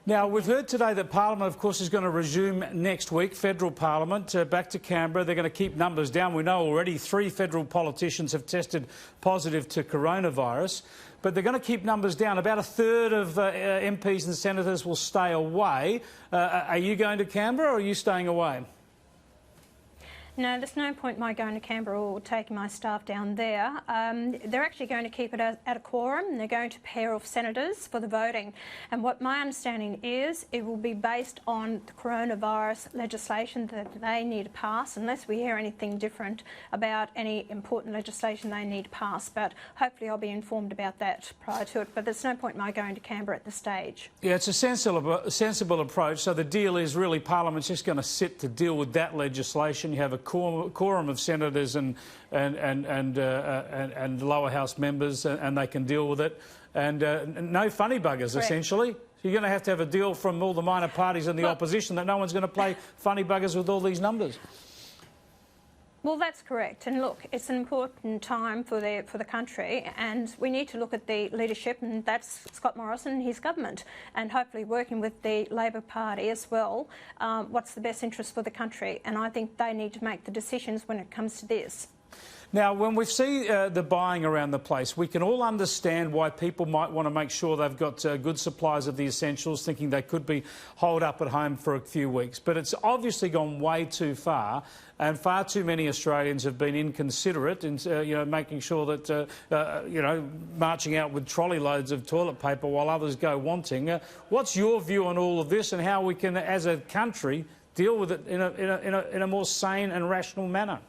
Now, we've heard today that Parliament, of course, is going to resume next week, federal Parliament, back to Canberra. They're going to keep numbers down. We know already 3 federal politicians have tested positive to coronavirus, but they're going to keep numbers down. About a third of MPs and senators will stay away. Are you going to Canberra or are you staying away? No, there's no point in my going to Canberra or taking my staff down there. They're actually going to keep it at a quorum. They're going to pair off senators for the voting. And what my understanding is, it will be based on the coronavirus legislation that they need to pass, unless we hear anything different about any important legislation they need to pass. But hopefully I'll be informed about that prior to it. But there's no point in my going to Canberra at this stage. Yeah, it's a sensible approach. So the deal is really Parliament's just going to sit to deal with that legislation. You have a quorum of senators and lower house members, and they can deal with it. And no funny buggers, correct. Essentially. You're going to have a deal from all the minor parties in the opposition that no one's going to play funny buggers with all these numbers. Well, that's correct. And look, it's an important time for the country, and we need to look at the leadership, and that's Scott Morrison and his government, and hopefully working with the Labor Party as well. What's the best interest for the country? And I think they need to make the decisions when it comes to this. Now, when we see the buying around the place, we can all understand why people might want to make sure they've got good supplies of the essentials, thinking they could be holed up at home for a few weeks. But it's obviously gone way too far, and far too many Australians have been inconsiderate in, making sure that, marching out with trolley loads of toilet paper while others go wanting. What's your view on all of this, and how we can, as a country, deal with it in a more sane and rational manner?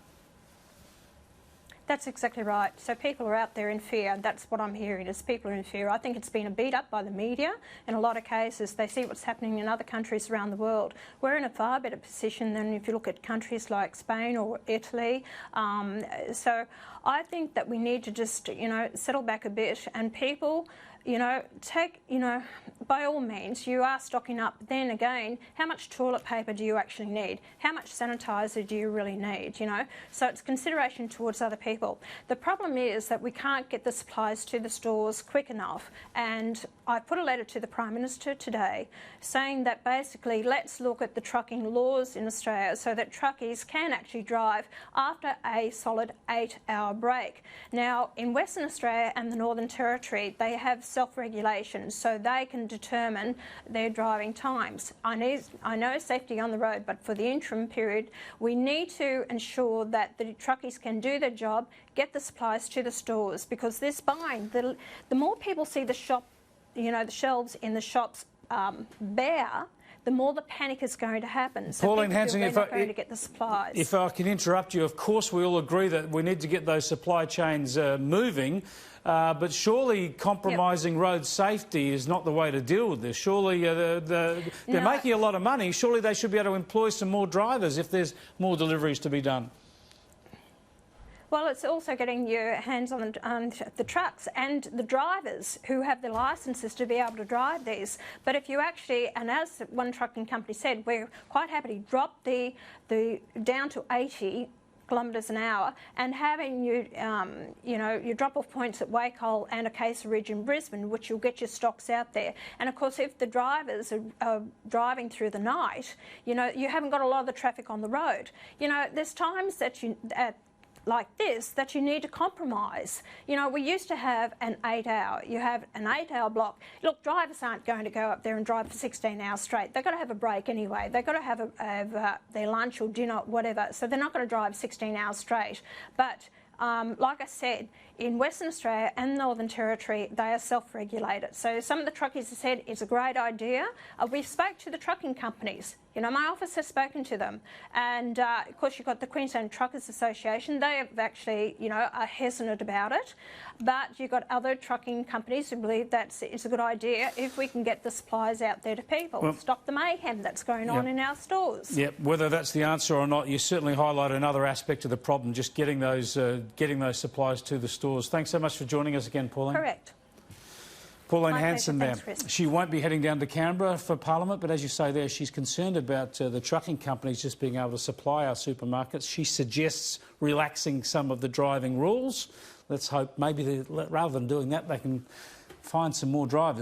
That's exactly right. So people are out there in fear. That's what I'm hearing, is people are in fear. I think it's been beat up by the media. In a lot of cases, they see what's happening in other countries around the world. We're in a far better position than if you look at countries like Spain or Italy. So I think that we need to just, settle back a bit, and people, by all means, you are stocking up. Then again, how much toilet paper do you actually need? How much sanitiser do you really need, So it's consideration towards other people. The problem is that we can't get the supplies to the stores quick enough. And I put a letter to the Prime Minister today saying that basically let's look at the trucking laws in Australia so that truckies can actually drive after a solid 8-hour break. Now, in Western Australia and the Northern Territory, they have self-regulation, so they can determine their driving times. I know safety on the road, but for the interim period, we need to ensure that the truckies can do their job, get the supplies to the stores, because this buying, the more people see the shop, the shelves in the shops bare, the more the panic is going to happen. So Pauline Hanson, if going to get the supplies. If I can interrupt you, of course we all agree that we need to get those supply chains moving, but surely compromising road safety is not the way to deal with this. Surely they're making a lot of money. Surely they should be able to employ some more drivers if there's more deliveries to be done. Well, it's also getting your hands on the trucks and the drivers who have the licences to be able to drive these. But if you actually, and as one trucking company said, we're quite happy to drop the down to 80 kilometres an hour, and having your drop-off points at Wacol and Acacia Ridge in Brisbane, which you'll get your stocks out there. And of course, if the drivers are driving through the night, you haven't got a lot of the traffic on the road. There's times that like this, that you need to compromise. We used to have an 8-hour. You have an 8-hour block. Look, drivers aren't going to go up there and drive for 16 hours straight. They've got to have a break anyway. They've got to have their lunch or dinner, whatever. So they're not going to drive 16 hours straight. But like I said, in Western Australia and Northern Territory, they are self-regulated. So some of the truckies have said it's a great idea. We've spoke to the trucking companies. My office has spoken to them. And, of course, you've got the Queensland Truckers Association. They have actually, are hesitant about it. But you've got other trucking companies who believe that it's a good idea if we can get the supplies out there to people. Well, stop the mayhem that's going on in our stores. Yeah, whether that's the answer or not, you certainly highlight another aspect of the problem, just getting those supplies to the stores. Thanks so much for joining us again, Pauline. Correct. Pauline Hanson there. Thanks, she won't be heading down to Canberra for Parliament, but as you say there, she's concerned about the trucking companies just being able to supply our supermarkets. She suggests relaxing some of the driving rules. Let's hope maybe rather than doing that, they can find some more drivers.